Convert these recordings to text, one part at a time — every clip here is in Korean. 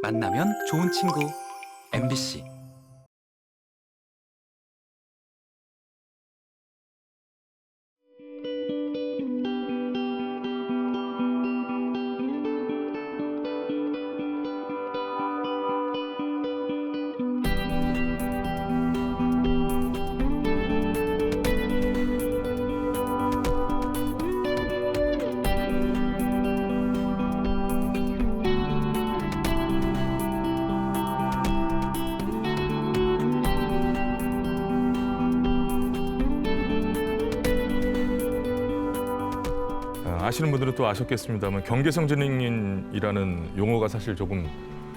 만나면 좋은 친구 MBC. 아시는 분들은 또 아셨겠습니다만 경계성 지능인이라는 용어가 사실 조금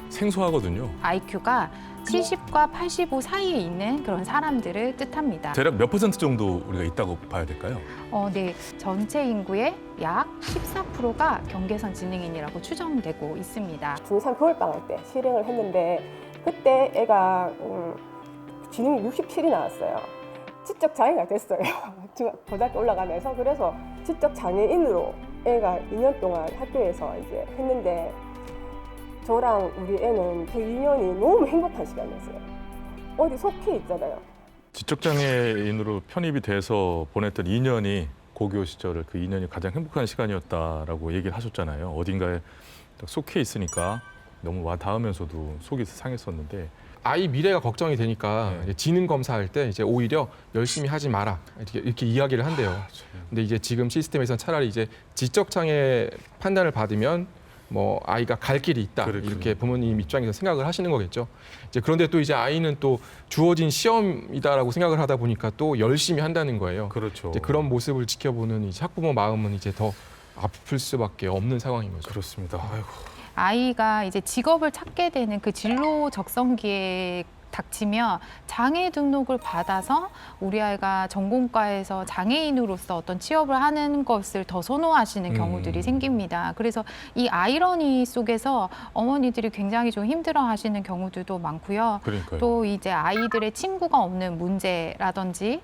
생소하거든요. IQ가 70과 85 사이에 있는 그런 사람들을 뜻합니다. 대략 몇 퍼센트 정도 우리가 있다고 봐야 될까요? 네, 전체 인구의 약 14%가 경계선 지능인이라고 추정되고 있습니다. 중3 겨울방학 때 실행을 했는데 그때 애가 지능이 67이 나왔어요. 지적 장애가 됐어요. 고등학교 올라가면서. 그래서 지적 장애인으로 애가 2년 동안 학교에서 이제 했는데 저랑 우리 애는 그 2년이 너무 행복한 시간이었어요. 어디 속해 있잖아요. 지적장애인으로 편입이 돼서 보냈던 2년이 고교 시절을 그 2년이 가장 행복한 시간이었다라고 얘기를 하셨잖아요. 어딘가에 딱 속해 있으니까 너무 와 닿으면서도 속이 상했었는데 아이 미래가 걱정이 되니까 이제 지능 검사할 때 이제 오히려 열심히 하지 마라 이렇게 이야기를 한대요. 근데 이제 지금 시스템에서는 차라리 이제 지적 장애 판단을 받으면 뭐 아이가 갈 길이 있다 그렇군요. 이렇게 부모님 입장에서 생각을 하시는 거겠죠. 이제 그런데 또 이제 아이는 또 주어진 시험이다라고 생각을 하다 보니까 또 열심히 한다는 거예요. 그렇죠. 이제 그런 모습을 지켜보는 이제 학부모 마음은 이제 더 아플 수밖에 없는 상황인 거죠. 그렇습니다. 아이고. 아이가 이제 직업을 찾게 되는 그 진로 적성기에 닥치면 장애 등록을 받아서 우리 아이가 전공과에서 장애인으로서 어떤 취업을 하는 것을 더 선호하시는 경우들이 생깁니다. 그래서 이 아이러니 속에서 어머니들이 굉장히 좀 힘들어하시는 경우들도 많고요. 그러니까요. 또 이제 아이들의 친구가 없는 문제라든지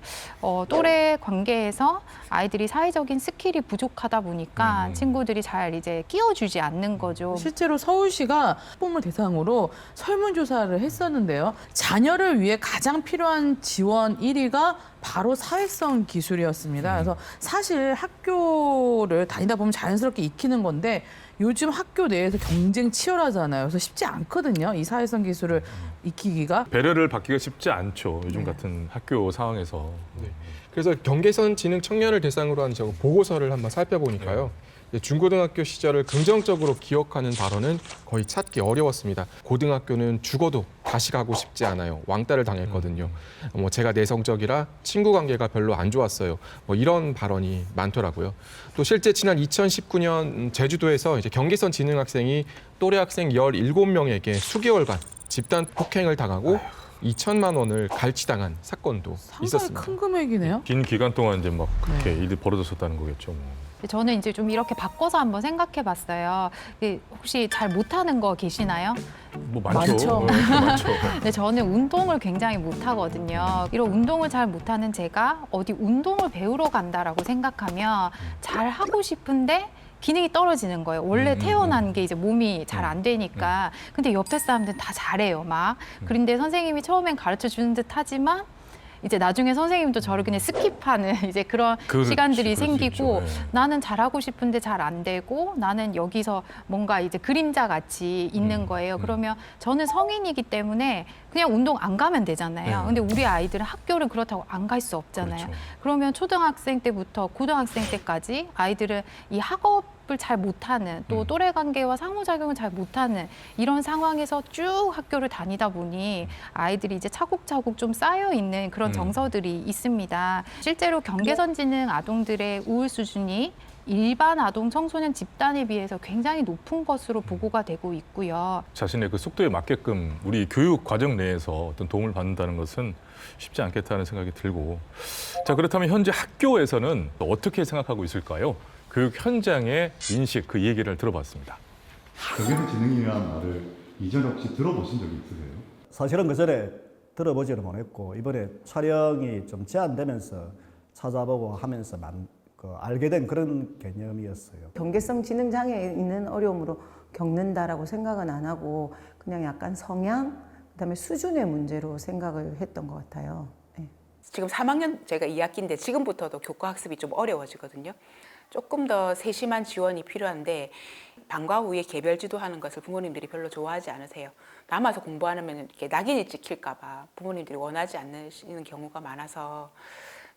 또래 관계에서 아이들이 사회적인 스킬이 부족하다 보니까 친구들이 잘 이제 끼워주지 않는 거죠. 실제로 서울시가 학부모 대상으로 설문조사를 했었는데요. 자녀를 위해 가장 필요한 지원 1위가 바로 사회성 기술이었습니다. 그래서 사실 학교를 다니다 보면 자연스럽게 익히는 건데 요즘 학교 내에서 경쟁 치열하잖아요. 그래서 쉽지 않거든요. 이 사회성 기술을 익히기가. 배려를 받기가 쉽지 않죠. 요즘 같은 학교 상황에서. 그래서 경계선 지능 청년을 대상으로 한 저 보고서를 한번 살펴보니까요. 중고등학교 시절을 긍정적으로 기억하는 발언은 거의 찾기 어려웠습니다. 고등학교는 죽어도 다시 가고 싶지 않아요. 왕따를 당했거든요. 제가 내성적이라 친구 관계가 별로 안 좋았어요. 이런 발언이 많더라고요. 또 실제 지난 2019년 제주도에서 이제 경계선 지능 학생이 또래 학생 17명에게 수개월간 집단 폭행을 당하고 2천만 원을 갈취당한 사건도 상당히 있었습니다. 큰 금액이네요. 긴 기간 동안 이제 막 그렇게 일이 벌어졌었다는 거겠죠. 뭐. 저는 이제 좀 이렇게 바꿔서 한번 생각해 봤어요. 혹시 잘 못하는 거 계시나요? 뭐 많죠. 많죠. 많죠. 근데 저는 운동을 굉장히 못하거든요. 이런 운동을 잘 못하는 제가 어디 운동을 배우러 간다라고 생각하면 잘 하고 싶은데 기능이 떨어지는 거예요. 원래 태어난 게 이제 몸이 잘 안 되니까. 근데 옆에 사람들은 다 잘해요, 막. 그런데 선생님이 처음엔 가르쳐 주는 듯 하지만 이제 나중에 선생님도 저를 그냥 스킵하는 이제 그런 그렇지, 시간들이 그럴 수 생기고 있죠. 네. 나는 잘하고 싶은데 잘 안 되고 나는 여기서 뭔가 이제 그림자 같이 있는 거예요. 그러면 저는 성인이기 때문에 그냥 운동 안 가면 되잖아요. 네. 근데 우리 아이들은 학교를 그렇다고 안 갈 수 없잖아요. 그렇죠. 그러면 초등학생 때부터 고등학생 때까지 아이들은 이 학업을 잘 못하는 또 또래 관계와 상호작용을 잘 못하는 이런 상황에서 쭉 학교를 다니다 보니 아이들이 이제 차곡차곡 좀 쌓여 있는 그런 정서들이 있습니다. 실제로 경계선 지능 아동들의 우울 수준이 일반 아동 청소년 집단에 비해서 굉장히 높은 것으로 보고가 되고 있고요. 자신의 그 속도에 맞게끔 우리 교육 과정 내에서 어떤 도움을 받는다는 것은 쉽지 않겠다는 생각이 들고, 자, 그렇다면 현재 학교에서는 어떻게 생각하고 있을까요? 교육 현장의 인식, 그 얘기를 들어봤습니다. 경계선 지능이라는 말을 이전에 혹시 들어보신 적이 있으세요? 사실은 그전에 들어보지는 못했고 이번에 촬영이 좀 제한되면서 찾아보고 하면서 알게 된 그런 개념이었어요. 경계성 지능 장애에 있는 어려움으로 겪는다라고 생각은 안 하고 그냥 약간 성향, 그다음에 수준의 문제로 생각을 했던 것 같아요. 네. 지금 3학년 제가 2학기인데 지금부터도 교과 학습이 좀 어려워지거든요. 조금 더 세심한 지원이 필요한데 방과 후에 개별 지도하는 것을 부모님들이 별로 좋아하지 않으세요. 남아서 공부하면 이렇게 낙인이 찍힐까 봐 부모님들이 원하지 않으시는 경우가 많아서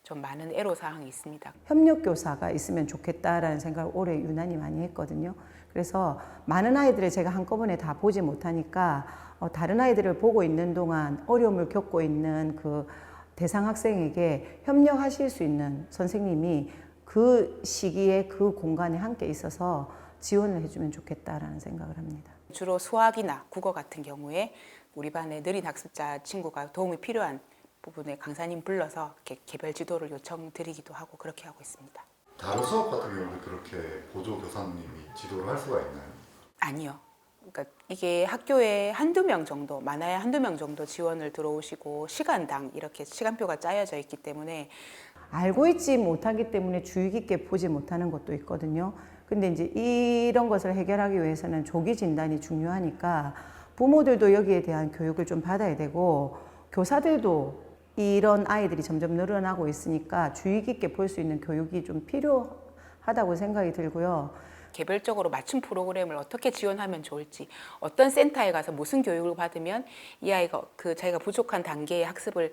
좀 많은 애로사항이 있습니다. 협력 교사가 있으면 좋겠다라는 생각을 올해 유난히 많이 했거든요. 그래서 많은 아이들을 제가 한꺼번에 다 보지 못하니까 다른 아이들을 보고 있는 동안 어려움을 겪고 있는 그 대상 학생에게 협력하실 수 있는 선생님이 그 시기에 그 공간에 함께 있어서 지원을 해주면 좋겠다라는 생각을 합니다. 주로 수학이나 국어 같은 경우에 우리 반에 느린 학습자 친구가 도움이 필요한 부분에 강사님 불러서 이렇게 개별 지도를 요청드리기도 하고 그렇게 하고 있습니다. 다른 수업 같은 경우는 그렇게 보조 교사님이 지도를 할 수가 있나요? 아니요. 그러니까 이게 학교에 한두 명 정도, 많아야 한두 명 정도 지원을 들어오시고 시간당 이렇게 시간표가 짜여져 있기 때문에 알고 있지 못하기 때문에 주의 깊게 보지 못하는 것도 있거든요. 근데 이제 이런 것을 해결하기 위해서는 조기 진단이 중요하니까 부모들도 여기에 대한 교육을 좀 받아야 되고 교사들도 이런 아이들이 점점 늘어나고 있으니까 주의 깊게 볼 수 있는 교육이 좀 필요하다고 생각이 들고요. 개별적으로 맞춤 프로그램을 어떻게 지원하면 좋을지, 어떤 센터에 가서 무슨 교육을 받으면 이 아이가 그 자기가 부족한 단계의 학습을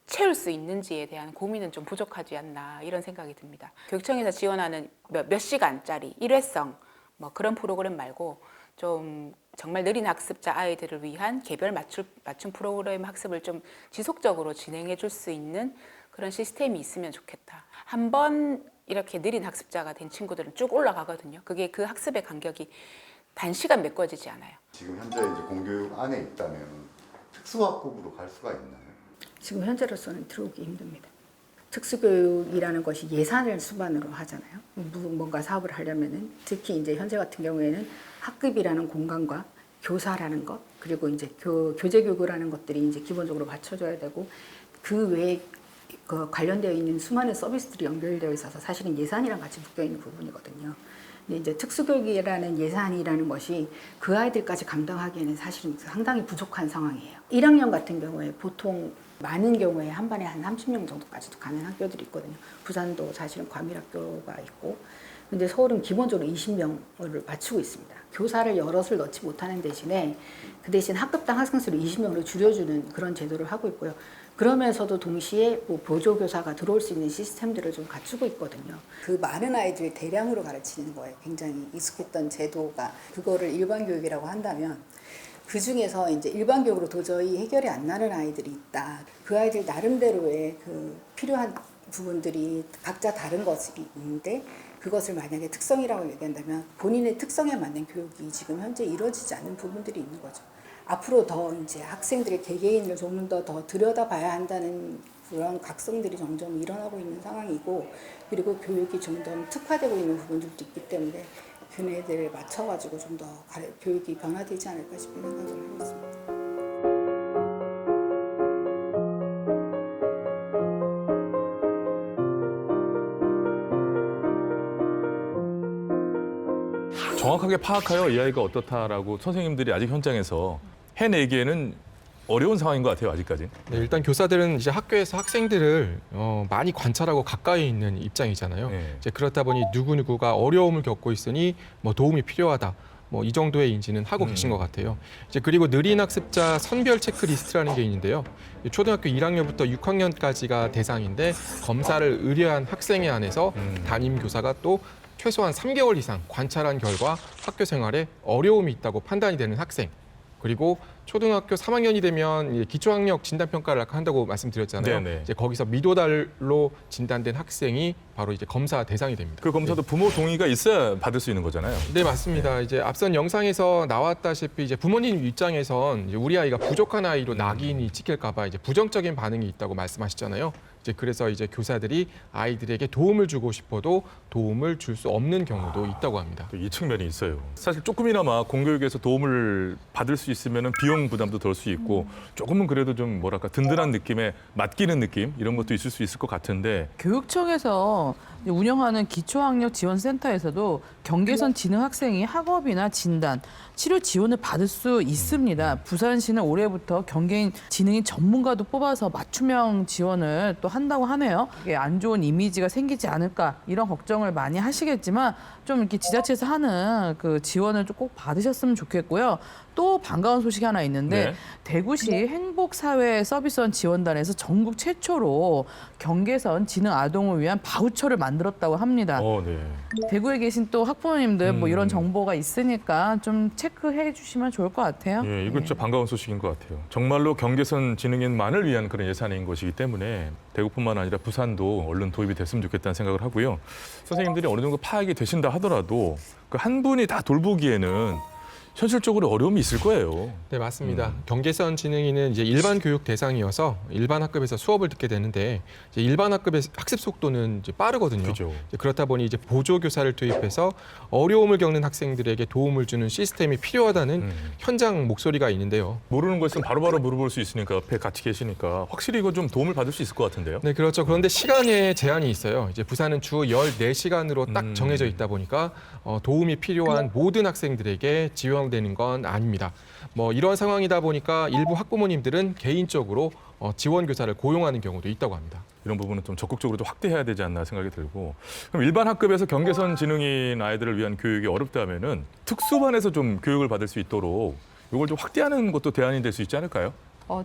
채울 수 있는지에 대한 고민은 좀 부족하지 않나 이런 생각이 듭니다. 교육청에서 지원하는 몇 시간짜리 일회성 뭐 그런 프로그램 말고 좀 정말 느린 학습자 아이들을 위한 개별 맞춤 프로그램 학습을 좀 지속적으로 진행해 줄 수 있는 그런 시스템이 있으면 좋겠다. 한번 이렇게 느린 학습자가 된 친구들은 쭉 올라가거든요. 그게 그 학습의 간격이 단시간 메꿔지지 않아요. 지금 현재 이제 공교육 안에 있다면 특수학급으로 갈 수가 있나요? 지금 현재로서는 들어오기 힘듭니다. 특수교육이라는 것이 예산을 수반으로 하잖아요. 뭔가 사업을 하려면은 특히 이제 현재 같은 경우에는 학급이라는 공간과 교사라는 것 그리고 이제 교재 교구라는 것들이 이제 기본적으로 받쳐줘야 되고 그 외에 그 관련되어 있는 수많은 서비스들이 연결되어 있어서 사실은 예산이랑 같이 묶여 있는 부분이거든요. 근데 이제 특수교육이라는 예산이라는 것이 그 아이들까지 감당하기에는 사실은 상당히 부족한 상황이에요. 1학년 같은 경우에 보통 많은 경우에 한 반에 한 30명 정도까지도 가는 학교들이 있거든요. 부산도 사실은 과밀학교가 있고, 근데 서울은 기본적으로 20명을 맞추고 있습니다. 교사를 여럿을 넣지 못하는 대신에 그 대신 학급당 학생 수를 20명으로 줄여주는 그런 제도를 하고 있고요. 그러면서도 동시에 뭐 보조교사가 들어올 수 있는 시스템들을 좀 갖추고 있거든요. 그 많은 아이들을 대량으로 가르치는 거에 굉장히 익숙했던 제도가 그거를 일반교육이라고 한다면 그 중에서 이제 일반교육으로 도저히 해결이 안 나는 아이들이 있다. 그 아이들 나름대로의 그 필요한 부분들이 각자 다른 것인데 그것을 만약에 특성이라고 얘기한다면 본인의 특성에 맞는 교육이 지금 현재 이루어지지 않는 부분들이 있는 거죠. 앞으로 더 이제 학생들의 개개인을 좀 더 들여다봐야 한다는 그런 각성들이 점점 일어나고 있는 상황이고 그리고 교육이 좀 더 특화되고 있는 부분들도 있기 때문에 그네들을 맞춰가지고 좀 더 교육이 변화되지 않을까 싶은 생각을 하고 있습니다. 정확하게 파악하여 이 아이가 어떻다라고 선생님들이 아직 현장에서 해내기에는 어려운 상황인 것 같아요, 아직까지. 네, 일단 교사들은 이제 학교에서 학생들을 많이 관찰하고 가까이 있는 입장이잖아요. 네. 이제 그렇다 보니 누구누구가 어려움을 겪고 있으니 뭐 도움이 필요하다. 뭐 이 정도의 인지는 하고 계신 것 같아요. 이제 그리고 느린 학습자 선별 체크리스트라는 게 있는데요. 초등학교 1학년부터 6학년까지가 대상인데 검사를 의뢰한 학생에 한해서 담임 교사가 또 최소한 3개월 이상 관찰한 결과 학교 생활에 어려움이 있다고 판단이 되는 학생 그리고 초등학교 3학년이 되면 기초학력 진단평가를 한다고 말씀드렸잖아요. 네네. 이제 거기서 미도달로 진단된 학생이 바로 이제 검사 대상이 됩니다. 그 검사도 부모 동의가 있어야 받을 수 있는 거잖아요. 네, 맞습니다. 이제 앞선 영상에서 나왔다시피 이제 부모님 입장에선 이제 우리 아이가 부족한 아이로 낙인이 찍힐까봐 이제 부정적인 반응이 있다고 말씀하셨잖아요. 이제 그래서 이제 교사들이 아이들에게 도움을 주고 싶어도 도움을 줄 수 없는 경우도 있다고 합니다. 또 이 측면이 있어요. 사실 조금이나마 공교육에서 도움을 받을 수 있으면 비용 비용 부담도 덜 수 있고 조금은 그래도 좀 뭐랄까 든든한 느낌에 맡기는 느낌 이런 것도 있을 수 있을 것 같은데 교육청에서 운영하는 기초학력지원센터에서도 경계선 지능 학생이 학업이나 진단, 치료 지원을 받을 수 있습니다. 부산시는 올해부터 경계인 지능인 전문가도 뽑아서 맞춤형 지원을 또 한다고 하네요. 이게 안 좋은 이미지가 생기지 않을까 이런 걱정을 많이 하시겠지만 좀 이렇게 지자체에서 하는 그 지원을 좀 꼭 받으셨으면 좋겠고요. 또 반가운 소식이 하나 있는데 네. 대구시 행복사회 서비스원 지원단에서 전국 최초로 경계선 지능 아동을 위한 바우처를 만들었다고 합니다. 네. 대구에 계신 또 학부모님들 뭐 이런 정보가 있으니까 좀 체크해 주시면 좋을 것 같아요. 예, 이건 진짜 반가운 소식인 것 같아요. 정말로 경계선 지능인만을 위한 그런 예산인 것이기 때문에 대구뿐만 아니라 부산도 얼른 도입이 됐으면 좋겠다는 생각을 하고요. 선생님들이 어느 정도 파악이 되신다 하더라도 그 한 분이 다 돌보기에는 현실적으로 어려움이 있을 거예요. 네, 맞습니다. 경계선 지능인은 이제 일반 교육 대상이어서 일반 학급에서 수업을 듣게 되는데 이제 일반 학급의 학습 속도는 이제 빠르거든요. 그죠. 그렇다 보니 이제 보조 교사를 투입해서 어려움을 겪는 학생들에게 도움을 주는 시스템이 필요하다는 현장 목소리가 있는데요. 모르는 거 있으면 바로바로 물어볼 수 있으니까 옆에 같이 계시니까 확실히 이거 좀 도움을 받을 수 있을 것 같은데요. 네, 그렇죠. 그런데 시간에 제한이 있어요. 이제 부산은 주 14시간으로 딱 정해져 있다 보니까 도움이 필요한 모든 학생들에게 지원되는 건 아닙니다. 뭐 이런 상황이다 보니까 일부 학부모님들은 개인적으로 지원 교사를 고용하는 경우도 있다고 합니다. 이런 부분은 좀 적극적으로 좀 확대해야 되지 않나 생각이 들고 그럼 일반 학급에서 경계선 지능인 아이들을 위한 교육이 어렵다면은 특수반에서 좀 교육을 받을 수 있도록 이걸 좀 확대하는 것도 대안이 될 수 있지 않을까요?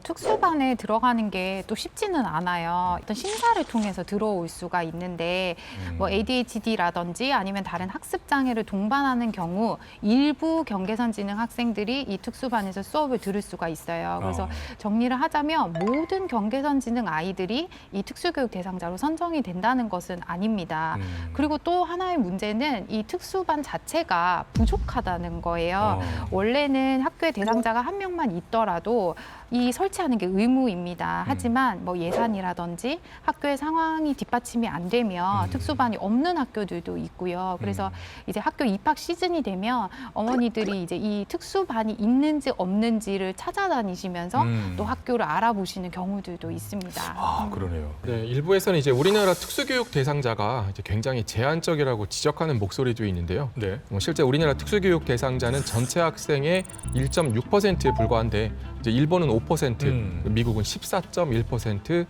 특수반에 들어가는 게 또 쉽지는 않아요. 어떤 심사를 통해서 들어올 수가 있는데 뭐 ADHD라든지 아니면 다른 학습 장애를 동반하는 경우 일부 경계선 지능 학생들이 이 특수반에서 수업을 들을 수가 있어요. 그래서 정리를 하자면 모든 경계선 지능 아이들이 이 특수교육 대상자로 선정이 된다는 것은 아닙니다. 그리고 또 하나의 문제는 이 특수반 자체가 부족하다는 거예요. 원래는 학교에 대상자가 한 명만 있더라도 이 설치하는 게 의무입니다. 하지만 뭐 예산이라든지 학교의 상황이 뒷받침이 안 되면 특수반이 없는 학교들도 있고요. 그래서 이제 학교 입학 시즌이 되면 어머니들이 이제 이 특수반이 있는지 없는지를 찾아다니시면서 또 학교를 알아보시는 경우들도 있습니다. 아, 그러네요. 네, 일부에서는 이제 우리나라 특수교육 대상자가 이제 굉장히 제한적이라고 지적하는 목소리도 있는데요. 네. 실제 우리나라 특수교육 대상자는 전체 학생의 1.6%에 불과한데 이제 일본은 5%, 미국은 14.1%,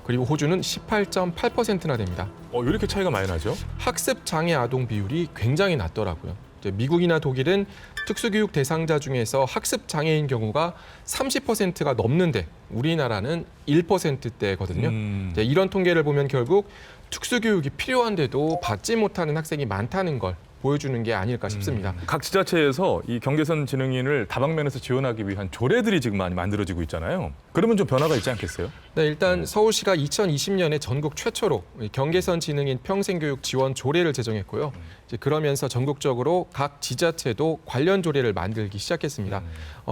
그리고 호주는 18.8%나 됩니다. 이렇게 차이가 많이 나죠? 학습 장애 아동 비율이 굉장히 낮더라고요. 이제 미국이나 독일은 특수교육 대상자 중에서 학습 장애인 경우가 30%가 넘는데 우리나라는 1%대거든요. 이제 이런 통계를 보면 결국 특수교육이 필요한데도 받지 못하는 학생이 많다는 걸 보여주는 게 아닐까 싶습니다. 각 지자체에서 이 경계선 지능인을 다방면에서 지원하기 위한 조례들이 지금 많이 만들어지고 있잖아요. 그러면 좀 변화가 있지 않겠어요? 네, 일단 서울시가 2020년에 전국 최초로 경계선 지능인 평생교육 지원 조례를 제정했고요. 이제 그러면서 전국적으로 각 지자체도 관련 조례를 만들기 시작했습니다.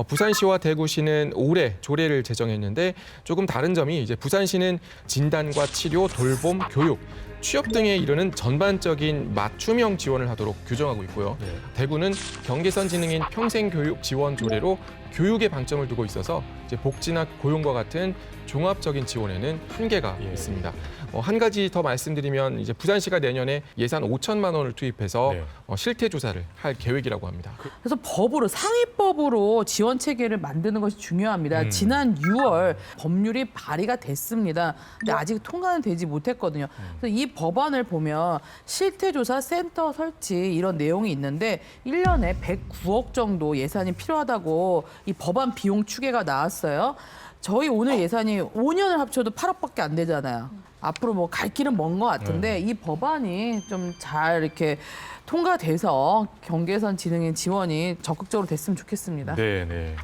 부산시와 대구시는 올해 조례를 제정했는데 조금 다른 점이 이제 부산시는 진단과 치료, 돌봄, 교육, 취업 등에 이르는 전반적인 맞춤형 지원을 하도록 규정하고 있고요. 대구는 경계선 지능인 평생교육 지원 조례로 교육에 방점을 두고 있어서 이제 복지나 고용과 같은 종합적인 지원에는 한계가 있습니다. 한 가지 더 말씀드리면 이제 부산시가 내년에 예산 5천만 원을 투입해서 실태 조사를 할 계획이라고 합니다. 그래서 법으로 상위법으로 지원 체계를 만드는 것이 중요합니다. 지난 6월 법률이 발의가 됐습니다. 근데 아직 통과는 되지 못했거든요. 그래서 이 법안을 보면 실태조사 센터 설치 이런 내용이 있는데 1년에 109억 정도 예산이 필요하다고 이 법안 비용 추계가 나왔어요. 저희 오늘 예산이 5년을 합쳐도 8억밖에 안 되잖아요. 앞으로 뭐 갈 길은 먼 것 같은데 이 법안이 좀 잘 이렇게 통과돼서 경계선 지능인 지원이 적극적으로 됐으면 좋겠습니다. 네.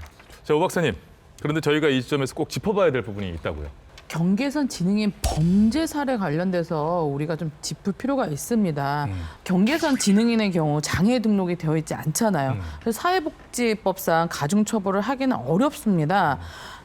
자, 오 박사님. 그런데 저희가 이 지점에서 꼭 짚어봐야 될 부분이 있다고요. 경계선 지능인 범죄 사례 관련돼서 우리가 좀 짚을 필요가 있습니다. 경계선 지능인의 경우 장애 등록이 되어 있지 않잖아요. 그래서 사회복지법상 가중처벌을 하기는 어렵습니다.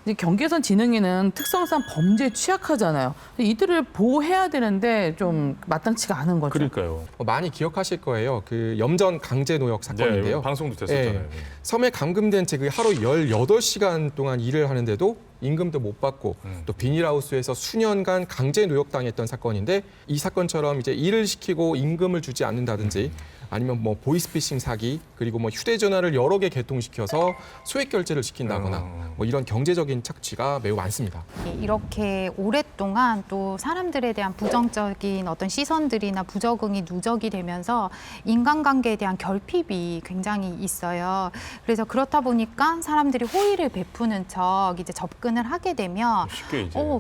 이제 경계선 지능인은 특성상 범죄에 취약하잖아요. 이들을 보호해야 되는데 좀 마땅치가 않은 거죠. 그러니까요. 많이 기억하실 거예요. 그 염전 강제 노역 사건인데요. 네, 방송도 됐었잖아요. 예. 섬에 감금된 채 그 하루 18시간 동안 일을 하는데도 임금도 못 받고 또 비닐하우스에서 수년간 강제 노역당했던 사건인데 이 사건처럼 이제 일을 시키고 임금을 주지 않는다든지 아니면 뭐 보이스피싱 사기 그리고 뭐 휴대전화를 여러 개 개통시켜서 소액 결제를 시킨다거나 뭐 이런 경제적인 착취가 매우 많습니다. 이렇게 오랫동안 또 사람들에 대한 부정적인 어떤 시선들이나 부적응이 누적이 되면서 인간관계에 대한 결핍이 굉장히 있어요. 그래서 그렇다 보니까 사람들이 호의를 베푸는 척 이제 접근을 하게 되면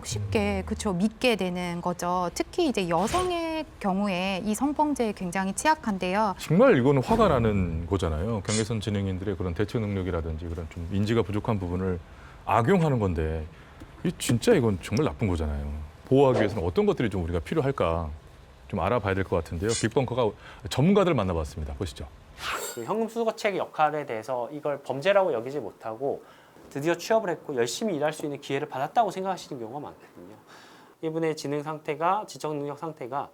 쉽게 그렇죠 믿게 되는 거죠. 특히 이제 여성의 경우에 이 성범죄에 굉장히 취약한데요. 정말 이거는 화가 나는 거잖아요. 경계선 지능인들의 그런 대처 능력이라든지 그런 좀 인지가 부족한 부분을 악용하는 건데 이 진짜 이건 정말 나쁜 거잖아요. 보호하기 위해서는 어떤 것들이 좀 우리가 필요할까 좀 알아봐야 될 것 같은데요. 빅벙커가 전문가들 만나봤습니다. 보시죠. 그 현금 수거책 역할에 대해서 이걸 범죄라고 여기지 못하고 드디어 취업을 했고 열심히 일할 수 있는 기회를 받았다고 생각하시는 경우가 많거든요. 이분의 지능 상태가 지적 능력 상태가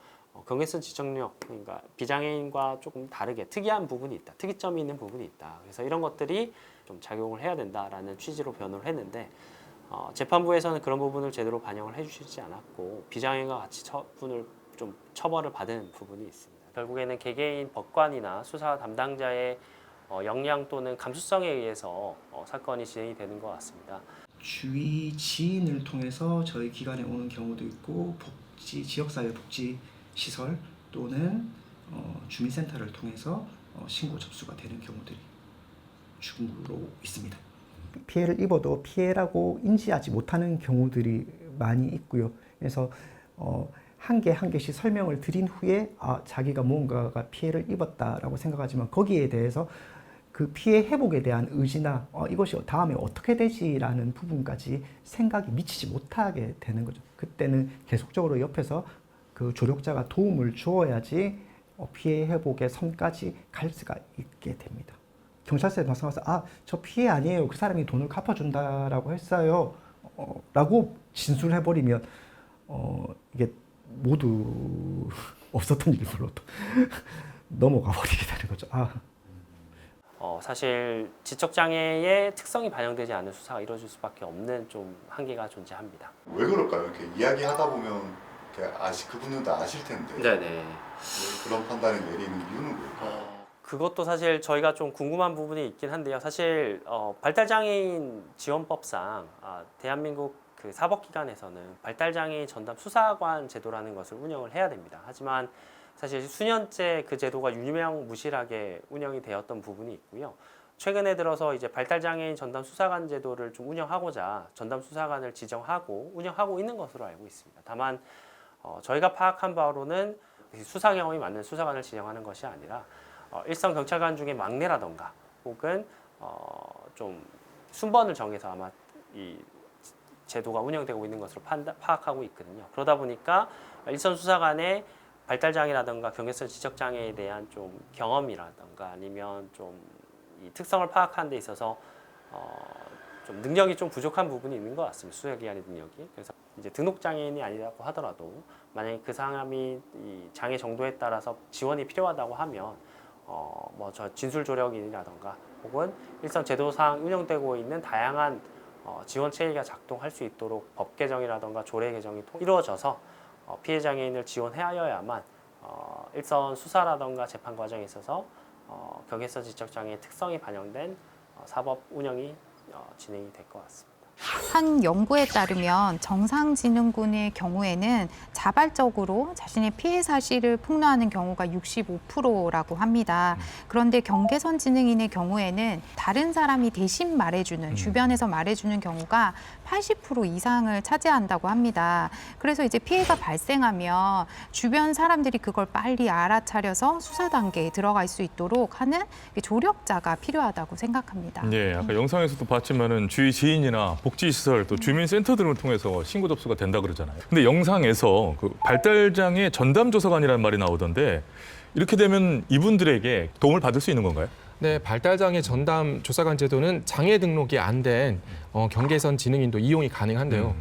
경계선 지적 능력, 그러니까 비장애인과 조금 다르게 특이한 부분이 있다, 특이점이 있는 부분이 있다. 그래서 이런 것들이 좀 작용을 해야 된다라는 취지로 변호를 했는데 재판부에서는 그런 부분을 제대로 반영을 해주시지 않았고 비장애인과 같이 처벌을 받은 부분이 있습니다. 결국에는 개개인 법관이나 수사 담당자의 역량 또는 감수성에 의해서 사건이 진행이 되는 것 같습니다. 주위 지인을 통해서 저희 기관에 오는 경우도 있고 지역사회 복지 시설 또는 주민센터를 통해서 신고 접수가 되는 경우들이 주로 있습니다. 피해를 입어도 피해라고 인지하지 못하는 경우들이 많이 있고요. 그래서 한 개 한 개씩 설명을 드린 후에 자기가 뭔가가 피해를 입었다라고 생각하지만 거기에 대해서 그 피해 회복에 대한 의지나 이것이 다음에 어떻게 되지라는 부분까지 생각이 미치지 못하게 되는 거죠. 그때는 계속적으로 옆에서 그 조력자가 도움을 주어야지 피해 회복의 선까지 갈 수가 있게 됩니다. 경찰서에 나서서 저 피해 아니에요. 그 사람이 돈을 갚아준다라고 했어요. 라고 진술을 해버리면 이게 모두 없었던 일들로 또 넘어가 버리게 되는 거죠. 사실 지적장애의 특성이 반영되지 않은 수사가 이루어질 수밖에 없는 좀 한계가 존재합니다. 왜 그럴까요? 이렇게 이야기하다 보면 그분들도 아실 텐데 네네. 그런 판단을 내리는 이유는 뭘까요? 그것도 사실 저희가 좀 궁금한 부분이 있긴 한데요. 사실 발달장애인 지원법상 대한민국 그 사법기관에서는 발달장애인 전담 수사관 제도라는 것을 운영을 해야 됩니다. 하지만 사실 수년째 그 제도가 유명무실하게 운영이 되었던 부분이 있고요. 최근에 들어서 이제 발달장애인 전담 수사관 제도를 좀 운영하고자 전담 수사관을 지정하고 운영하고 있는 것으로 알고 있습니다. 다만 저희가 파악한 바로는 수사 경험이 맞는 수사관을 지정하는 것이 아니라 일선 경찰관 중에 막내라던가 혹은 좀 순번을 정해서 아마 이 제도가 운영되고 있는 것으로 파악하고 있거든요. 그러다 보니까 일선 수사관의 발달장애라든가 경계선 지적장애에 대한 좀 경험이라든가 아니면 좀 이 특성을 파악하는 데 있어서 좀 능력이 좀 부족한 부분이 있는 것 같습니다. 수사기관의 능력이. 그래서 이제 등록장애인이 아니라고 하더라도 만약에 그 사람이 이 장애 정도에 따라서 지원이 필요하다고 하면 저 진술조력인이라던가 혹은 일선 제도상 운영되고 있는 다양한 지원 체계가 작동할 수 있도록 법 개정이라던가 조례 개정이 이루어져서 피해 장애인을 지원하여야만 일선 수사라던가 재판 과정에 있어서 경계선 지적장애의 특성이 반영된 사법 운영이 진행이 될 것 같습니다. 한 연구에 따르면 정상지능군의 경우에는 자발적으로 자신의 피해 사실을 폭로하는 경우가 65%라고 합니다. 그런데 경계선 지능인의 경우에는 다른 사람이 대신 말해주는, 주변에서 말해주는 경우가 80% 이상을 차지한다고 합니다. 그래서 이제 피해가 발생하면 주변 사람들이 그걸 빨리 알아차려서 수사 단계에 들어갈 수 있도록 하는 조력자가 필요하다고 생각합니다. 네, 아까 영상에서도 봤지만은 주위 지인이나 복지시설 또 주민센터 등을 통해서 신고 접수가 된다 그러잖아요. 근데 영상에서 그 발달장애 전담조사관이라는 말이 나오던데 이렇게 되면 이분들에게 도움을 받을 수 있는 건가요? 네, 발달장애 전담 조사관 제도는 장애 등록이 안 된 경계선 지능인도 이용이 가능한데요.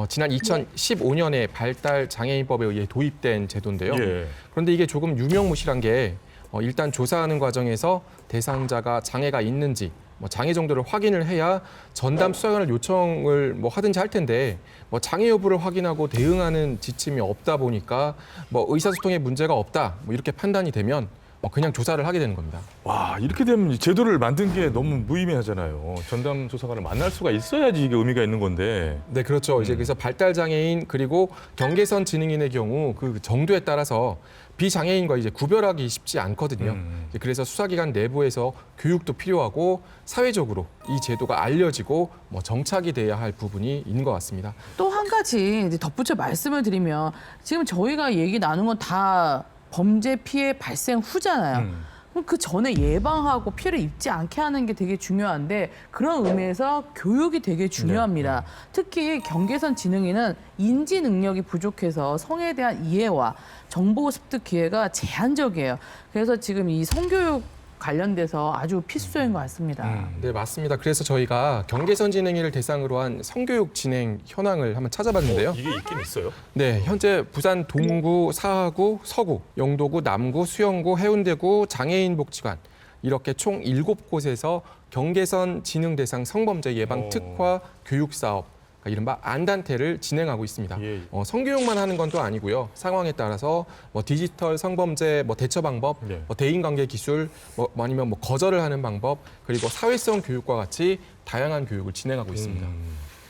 지난 2015년에 발달장애인법에 의해 도입된 제도인데요. 예. 그런데 이게 조금 유명무실한 게 일단 조사하는 과정에서 대상자가 장애가 있는지 장애 정도를 확인을 해야 전담 수사관을 요청을 하든지 할 텐데 장애 여부를 확인하고 대응하는 지침이 없다 보니까 의사소통에 문제가 없다 이렇게 판단이 되면 그냥 조사를 하게 되는 겁니다. 와, 이렇게 되면 제도를 만든 게 너무 무의미하잖아요. 전담 조사관을 만날 수가 있어야지 이게 의미가 있는 건데. 네, 그렇죠. 이제 그래서 발달장애인 그리고 경계선 지능인의 경우 그 정도에 따라서 비장애인과 이제 구별하기 쉽지 않거든요. 그래서 수사기관 내부에서 교육도 필요하고 사회적으로 이 제도가 알려지고 정착이 돼야 할 부분이 있는 것 같습니다. 또 한 가지 이제 덧붙여 말씀을 드리면 지금 저희가 얘기 나눈 건 다 범죄 피해 발생 후잖아요. 그럼 그 전에 예방하고 피해를 입지 않게 하는 게 되게 중요한데 그런 의미에서 교육이 되게 중요합니다. 특히 경계선 지능인은 인지 능력이 부족해서 성에 대한 이해와 정보 습득 기회가 제한적이에요. 그래서 지금 이 성교육 관련돼서 아주 필수적인 것 같습니다. 네, 맞습니다. 그래서 저희가 경계선 지능인을 대상으로 한 성교육 진행 현황을 한번 찾아봤는데요. 이게 있긴 있어요? 네, 현재 부산 동구, 사하구, 서구, 영도구, 남구, 수영구, 해운대구, 장애인복지관 이렇게 총 7곳에서 경계선 지능 대상 성범죄 예방 특화 교육 사업 이른바 안단테를 진행하고 있습니다. 예. 성교육만 하는 건 또 아니고요. 상황에 따라서 디지털 성범죄 대처 방법, 네. 대인관계 기술, 아니면 거절을 하는 방법, 그리고 사회성 교육과 같이 다양한 교육을 진행하고 있습니다.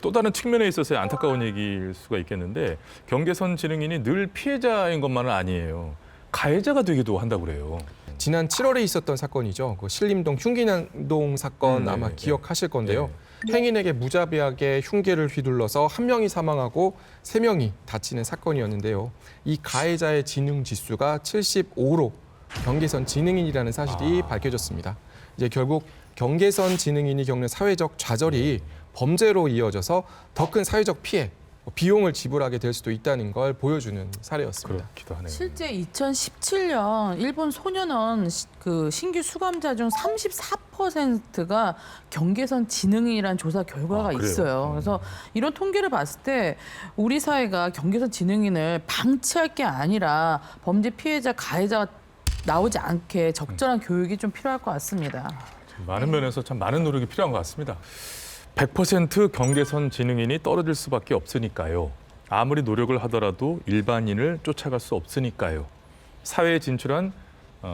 또 다른 측면에 있어서의 안타까운 얘기일 수가 있겠는데 경계선 지능인이 늘 피해자인 것만은 아니에요. 가해자가 되기도 한다고 그래요. 지난 7월에 있었던 사건이죠. 그 신림동 흉기난동 사건 아마 네. 기억하실 건데요. 행인에게 무자비하게 흉기를 휘둘러서 1명이 사망하고 3명이 다치는 사건이었는데요. 이 가해자의 지능 지수가 75로 경계선 지능인이라는 사실이 밝혀졌습니다. 이제 결국 경계선 지능인이 겪는 사회적 좌절이 범죄로 이어져서 더 큰 사회적 피해, 비용을 지불하게 될 수도 있다는 걸 보여주는 사례였습니다. 그렇기도 하네요. 실제 2017년 일본 소년원 그 신규 수감자 중 34%가 경계선 지능인이라는 조사 결과가 그래요? 있어요. 그래서 이런 통계를 봤을 때 우리 사회가 경계선 지능인을 방치할 게 아니라 범죄 피해자, 가해자가 나오지 않게 적절한 교육이 좀 필요할 것 같습니다. 많은 면에서 참 많은 노력이 필요한 것 같습니다. 100% 경계선 지능인이 떨어질 수밖에 없으니까요. 아무리 노력을 하더라도 일반인을 쫓아갈 수 없으니까요. 사회에 진출한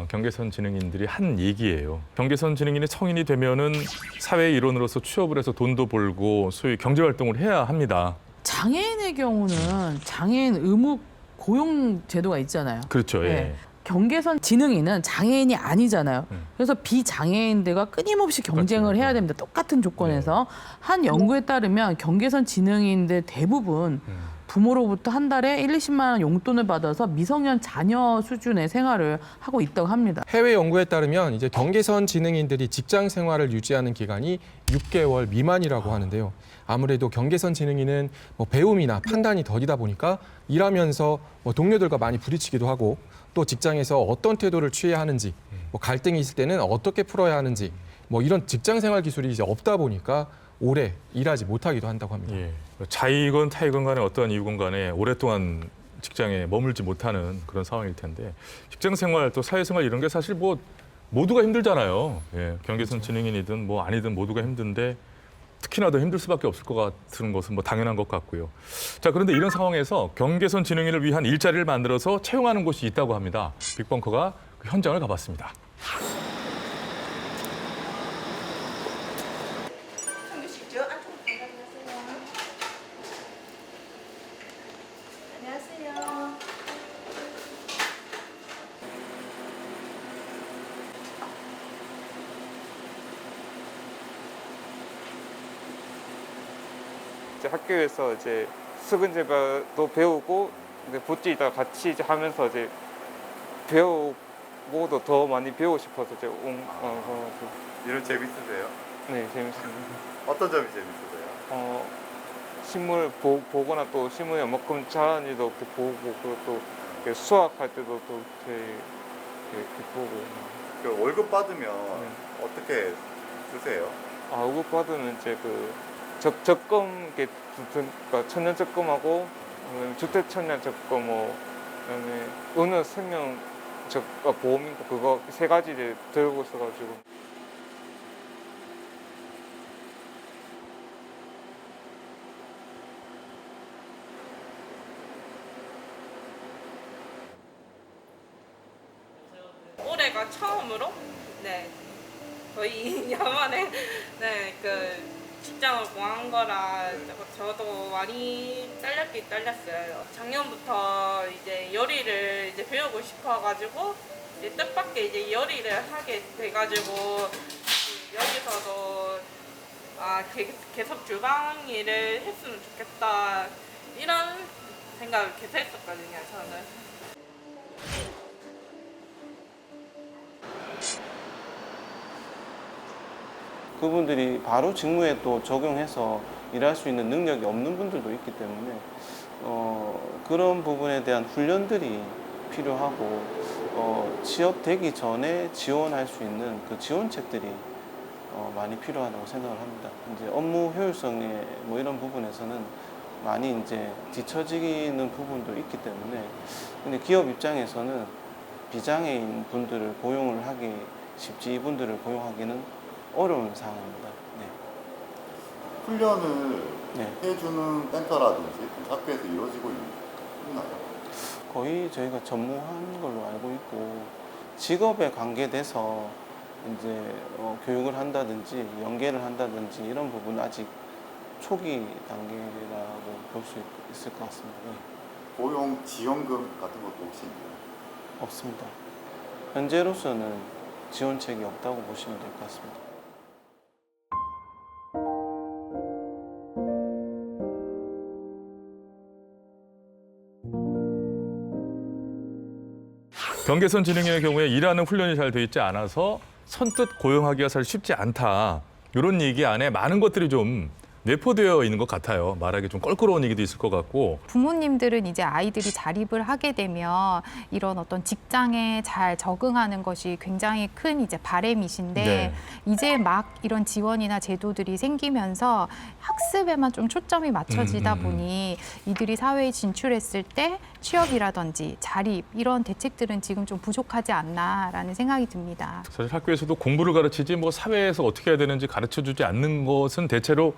경계선 지능인들이 한 얘기예요. 경계선 지능인이 성인이 되면은 사회 일원으로서 취업을 해서 돈도 벌고 소위 경제 활동을 해야 합니다. 장애인의 경우는 장애인 의무 고용 제도가 있잖아요. 그렇죠. 예. 네. 경계선 지능인은 장애인이 아니잖아요. 그래서 비장애인들과 끊임없이 경쟁을 해야 됩니다. 똑같은 조건에서. 한 연구에 따르면 경계선 지능인들 대부분 부모로부터 한 달에 1-20만 원 용돈을 받아서 미성년 자녀 수준의 생활을 하고 있다고 합니다. 해외 연구에 따르면 이제 경계선 지능인들이 직장 생활을 유지하는 기간이 6개월 미만이라고 하는데요. 아무래도 경계선 지능인은 배움이나 판단이 더디다 보니까 일하면서 동료들과 많이 부딪히기도 하고 또 직장에서 어떤 태도를 취해야 하는지, 갈등이 있을 때는 어떻게 풀어야 하는지, 이런 직장 생활 기술이 이제 없다 보니까 오래 일하지 못하기도 한다고 합니다. 예. 자이건 타이건 간에 어떠한 이유건 간에 오랫동안 직장에 머물지 못하는 그런 상황일 텐데 직장 생활 또 사회생활 이런 게 사실 모두가 힘들잖아요. 예. 경계선 지능인이든 아니든 모두가 힘든데 특히나 더 힘들 수밖에 없을 것 같은 것은 당연한 것 같고요. 자, 그런데 이런 상황에서 경계선 지능인을 위한 일자리를 만들어서 채용하는 곳이 있다고 합니다. 빅벙커가 그 현장을 가봤습니다. 학교에서 이제 수근제발도 배우고 복지도 같이 이제 하면서 이제 배우고도 더 많이 배우고 싶어서 이제 일은 재밌으세요? 네, 재밌습니다. 어떤 점이 재밌으세요? 신문 보거나 또 신문에 얼마큼 잘하는 일도 보고 그리고 또 수학할 때도 또 되게 기쁘고 그 월급 받으면 어떻게 쓰세요? 월급 받으면 이제 그 적금 이게 그러니까 천년 적금하고 주택 천년 적금 그다음에 어느 생명 보험인가 그거 세 가지 이제 들고 있어가지고. 올해가 처음으로 거의 2년 만에 직장을 구한 거라 저도 많이 딸렸긴 딸렸어요. 작년부터 이제 요리를 이제 배우고 싶어가지고 이제 뜻밖의 이제 요리를 하게 돼가지고 여기서도 계속 주방 일을 했으면 좋겠다 이런 생각을 계속 했었거든요. 저는. 그분들이 바로 직무에 또 적용해서 일할 수 있는 능력이 없는 분들도 있기 때문에 그런 부분에 대한 훈련들이 필요하고 취업되기 전에 지원할 수 있는 그 지원책들이 많이 필요하다고 생각을 합니다. 이제 업무 효율성의 이런 부분에서는 많이 이제 뒤처지는 부분도 있기 때문에 근데 기업 입장에서는 비장애인 분들을 고용을 하기 쉽지 이분들을 고용하기는 어려운 상황입니다. 네. 훈련을 해주는 센터라든지 학교에서 이루어지고 있나요? 거의 저희가 전무한 걸로 알고 있고 직업에 관계돼서 이제 교육을 한다든지 연계를 한다든지 이런 부분은 아직 초기 단계라고 볼 수 있을 것 같습니다. 네. 고용 지원금 같은 것도 혹시 있나요? 없습니다. 현재로서는 지원책이 없다고 보시면 될 것 같습니다. 경계선 진흥인의 경우에 일하는 훈련이 잘 돼 있지 않아서 선뜻 고용하기가 사실 쉽지 않다. 이런 얘기 안에 많은 것들이 좀 내포되어 있는 것 같아요. 말하기 좀 껄끄러운 얘기도 있을 것 같고. 부모님들은 이제 아이들이 자립을 하게 되면 이런 어떤 직장에 잘 적응하는 것이 굉장히 큰 이제 바람이신데 이제 막 이런 지원이나 제도들이 생기면서 학습에만 좀 초점이 맞춰지다 보니 이들이 사회에 진출했을 때 취업이라든지 자립 이런 대책들은 지금 좀 부족하지 않나라는 생각이 듭니다. 사실 학교에서도 공부를 가르치지 사회에서 어떻게 해야 되는지 가르쳐주지 않는 것은 대체로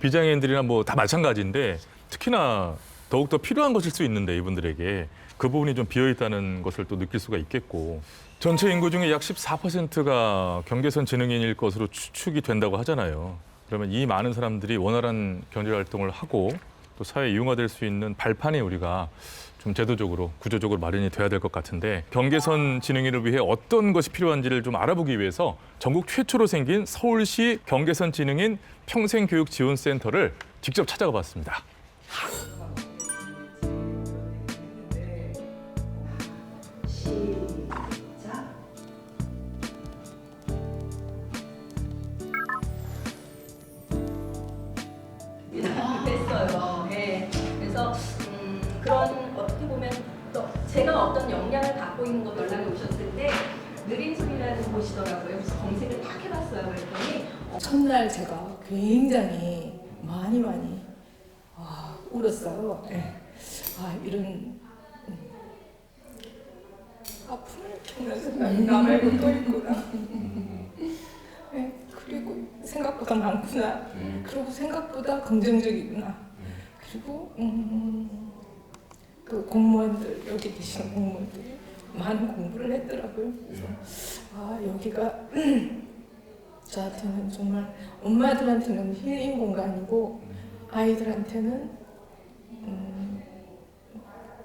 비장애인들이나 다 마찬가지인데 특히나 더욱더 필요한 것일 수 있는데 이분들에게 그 부분이 좀 비어있다는 것을 또 느낄 수가 있겠고 전체 인구 중에 약 14%가 경계선 지능인일 것으로 추측이 된다고 하잖아요. 그러면 이 많은 사람들이 원활한 경제활동을 하고 또 사회에 이용화될 수 있는 발판이 우리가 좀 제도적으로 구조적으로 마련이 돼야 될 것 같은데 경계선 지능인을 위해 어떤 것이 필요한지를 좀 알아보기 위해서 전국 최초로 생긴 서울시 경계선 지능인 평생교육지원센터를 직접 찾아가 봤습니다. 됐어요. 네. 그래서 그런 어떻게 보면 또 제가 어떤 역량을 갖고 있는 것 연락이 오셨을 때 느린 소리라는 곳이더라고요. 그래서 검색을 딱 해봤어요. 그랬더니 첫날 제가 굉장히 많이 울었어요. 네. 이런 아픔을 겪는 생각이 나 말고 또 있구나. 네. 그리고 생각보다 많구나. 그리고 생각보다 긍정적이구나. 그리고 그 공무원들 여기 계시는 공무원들이 많은 공부를 했더라고요. 그래서 여기가 저한테는 정말 엄마들한테는 힐링 공간이고 아이들한테는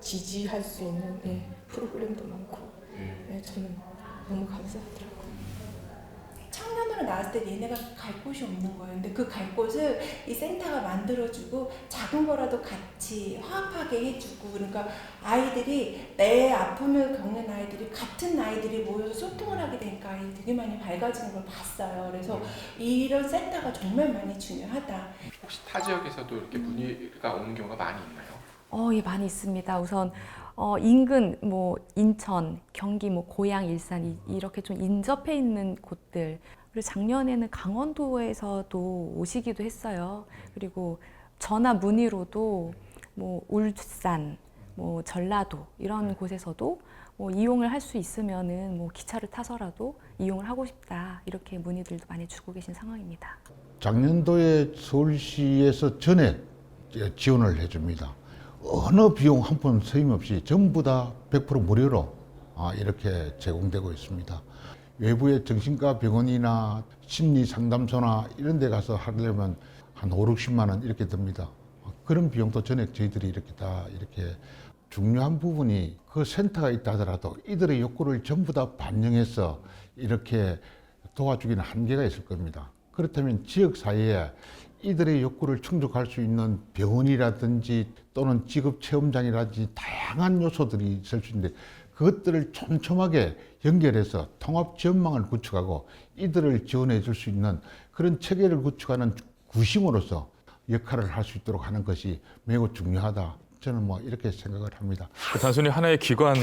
지지할 수 있는 프로그램도 많고 저는 너무 감사하더라고요. 청년으로 나왔을 때 얘네가 갈 곳이 없는 거예요. 근데 그 갈 곳을 이 센터가 만들어주고 작은 거라도 같이 화합하게 해주고 그러니까 아이들이 내 아픔을 겪는 아이들이 같은 아이들이 모여서 소통을 하게 되니까 아이들이 되게 많이 밝아지는 걸 봤어요. 그래서 이런 센터가 정말 많이 중요하다. 혹시 타 지역에서도 이렇게 문의가 오는 경우가 많이 있나요? 예, 많이 있습니다. 우선 인근 뭐 인천, 경기, 뭐 고양, 일산 이렇게 좀 인접해 있는 곳들. 그리고 작년에는 강원도에서도 오시기도 했어요. 그리고 전화 문의로도 뭐 울산, 뭐 전라도 이런 곳에서도 뭐 이용을 할 수 있으면은 뭐 기차를 타서라도 이용을 하고 싶다 이렇게 문의들도 많이 주고 계신 상황입니다. 작년도에 서울시에서 전액 지원을 해줍니다. 어느 비용 한 푼 서임 없이 전부 다 100% 무료로 이렇게 제공되고 있습니다. 외부의 정신과 병원이나 심리상담소나 이런 데 가서 하려면 한 5, 60만 원 이렇게 듭니다. 그런 비용도 전액 저희들이 이렇게 다 이렇게 중요한 부분이 그 센터가 있다 하더라도 이들의 욕구를 전부 다 반영해서 이렇게 도와주기는 한계가 있을 겁니다. 그렇다면 지역사회에 이들의 욕구를 충족할 수 있는 병원이라든지 또는 직업체험장이라든지 다양한 요소들이 있을 수 있는데 그것들을 촘촘하게 연결해서 통합지원망을 구축하고 이들을 지원해 줄 수 있는 그런 체계를 구축하는 구심으로서 역할을 할 수 있도록 하는 것이 매우 중요하다. 저는 뭐 이렇게 생각을 합니다. 단순히 하나의 기관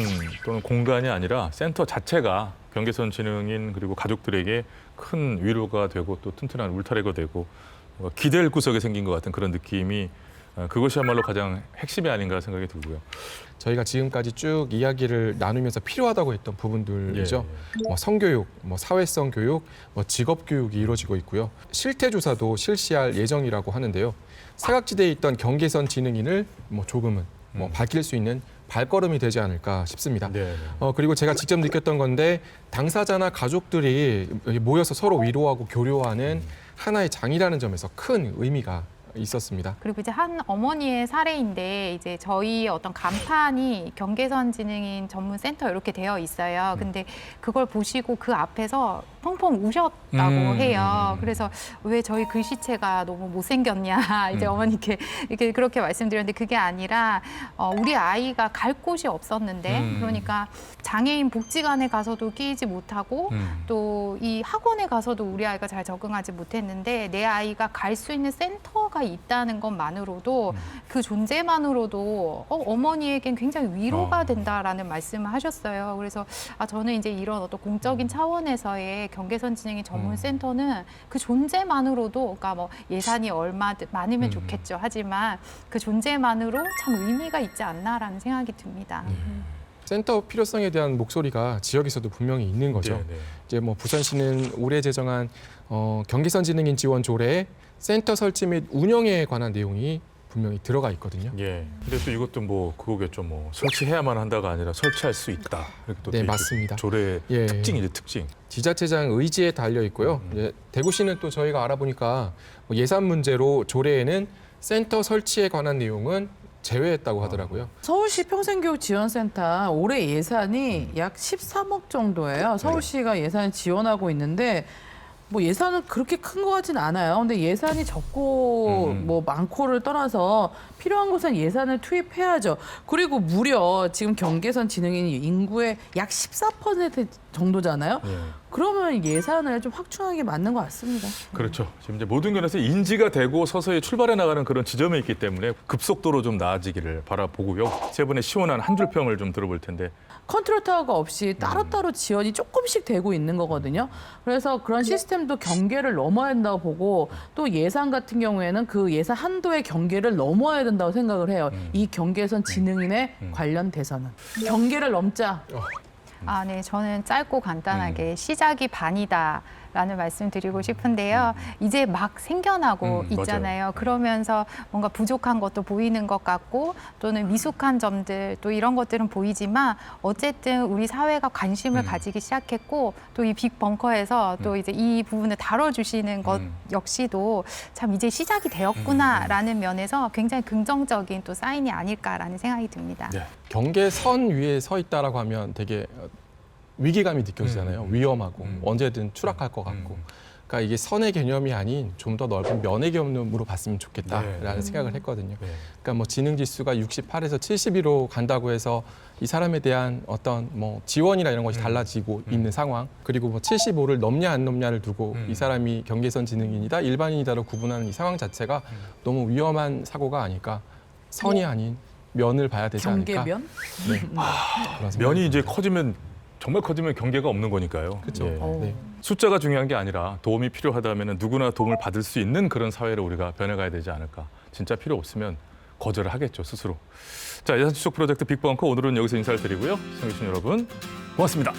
또는 공간이 아니라 센터 자체가 경계선 지능인 그리고 가족들에게 큰 위로가 되고 또 튼튼한 울타리가 되고 기댈 구석에 생긴 것 같은 그런 느낌이 그것이야말로 가장 핵심이 아닌가 생각이 들고요. 저희가 지금까지 쭉 이야기를 나누면서 필요하다고 했던 부분들이죠. 뭐 성교육, 뭐 사회성 교육, 뭐 직업 교육이 이루어지고 있고요. 실태 조사도 실시할 예정이라고 하는데요. 사각지대에 있던 경계선 지능인을 뭐 조금은 밝힐 수 있는 발걸음이 되지 않을까 싶습니다. 그리고 제가 직접 느꼈던 건데 당사자나 가족들이 모여서 서로 위로하고 교류하는 하나의 장이라는 점에서 큰 의미가 있었습니다. 그리고 이제 한 어머니의 사례인데 이제 저희 어떤 간판이 경계선 지능인 전문 센터 이렇게 되어 있어요. 근데 그걸 보시고 그 앞에서 펑펑 우셨다고 해요. 그래서 왜 저희 글씨체가 너무 못생겼냐 이제 어머니께 이렇게 그렇게 말씀드렸는데 그게 아니라 우리 아이가 갈 곳이 없었는데 그러니까 장애인 복지관에 가서도 끼지 못하고 또 이 학원에 가서도 우리 아이가 잘 적응하지 못했는데 내 아이가 갈 수 있는 센터가 있다는 것만으로도 그 존재만으로도 어머니에겐 굉장히 위로가 된다라는 말씀을 하셨어요. 그래서 저는 이제 이런 어떤 공적인 차원에서의 경계선 지능인 전문 센터는 그 존재만으로도 그러니까 뭐 예산이 얼마 많으면 좋겠죠. 하지만 그 존재만으로 참 의미가 있지 않나라는 생각이 듭니다. 센터 필요성에 대한 목소리가 지역에서도 분명히 있는 거죠. 이제 뭐 부산시는 올해 제정한 경계선 지능인 지원 조례에 센터 설치 및 운영에 관한 내용이 분명히 들어가 있거든요. 근데 또 이것도 뭐 그거겠죠. 뭐 설치해야만 한다가 아니라 설치할 수 있다. 이렇게 또 네, 맞습니다. 조례 특징이죠, 특징. 지자체장 의지에 달려 있고요. 이제 대구시는 또 저희가 알아보니까 뭐 예산 문제로 조례에는 센터 설치에 관한 내용은 제외했다고 하더라고요. 서울시 평생교육지원센터 올해 예산이 약 13억 정도예요. 서울시가 예산을 지원하고 있는데 뭐 예산은 그렇게 큰 것 같진 않아요. 근데 예산이 적고 뭐 많고를 떠나서 필요한 곳은 예산을 투입해야죠. 그리고 무려 지금 경계선 지능인 인구의 약 14% 정도잖아요. 그러면 예산을 좀 확충하는 게 맞는 것 같습니다. 그렇죠. 지금 이제 모든 면에서 인지가 되고 서서히 출발해 나가는 그런 지점에 있기 때문에 급속도로 좀 나아지기를 바라보고요. 세 분의 시원한 한 줄 평을 좀 들어볼 텐데. 컨트롤 타워가 없이 따로따로 지원이 조금씩 되고 있는 거거든요. 그래서 그런 시스템도 경계를 넘어야 된다고 보고 또 예산 같은 경우에는 그 예산 한도의 경계를 넘어야 된다고 생각을 해요. 이 경계선 지능인에 관련돼서는. 경계를 넘자. 네, 저는 짧고 간단하게 시작이 반이다. 라는 말씀 드리고 싶은데요. 이제 막 생겨나고 있잖아요. 맞아요. 그러면서 뭔가 부족한 것도 보이는 것 같고 또는 미숙한 점들 또 이런 것들은 보이지만 어쨌든 우리 사회가 관심을 가지기 시작했고 또 이 빅벙커에서 또 이제 이 부분을 다뤄주시는 것 역시도 참 이제 시작이 되었구나라는 면에서 굉장히 긍정적인 또 사인이 아닐까라는 생각이 듭니다. 경계선 위에 서 있다라고 하면 되게 위기감이 느껴지잖아요. 위험하고 언제든 추락할 것 같고. 그러니까 이게 선의 개념이 아닌 좀 더 넓은 면의 개념으로 봤으면 좋겠다라는 생각을 했거든요. 그러니까 뭐 지능 지수가 68에서 71로 간다고 해서 이 사람에 대한 어떤 뭐 지원이나 이런 것이 달라지고 있는 상황, 그리고 뭐 75를 넘냐 안 넘냐를 두고 이 사람이 경계선 지능인이다, 일반인이다로 구분하는 이 상황 자체가 너무 위험한 사고가 아닐까. 선이 아닌 면을 봐야 되지 않을까. 경계면? 네. 그런 생각이 면이 이제 커지면 정말 커지면 경계가 없는 거니까요. 그렇죠. 예. 네. 숫자가 중요한 게 아니라 도움이 필요하다면 누구나 도움을 받을 수 있는 그런 사회로 우리가 변해가야 되지 않을까. 진짜 필요 없으면 거절을 하겠죠, 스스로. 자, 예산추적 프로젝트 빅벙커 오늘은 여기서 인사를 드리고요. 시청해주신 여러분 고맙습니다.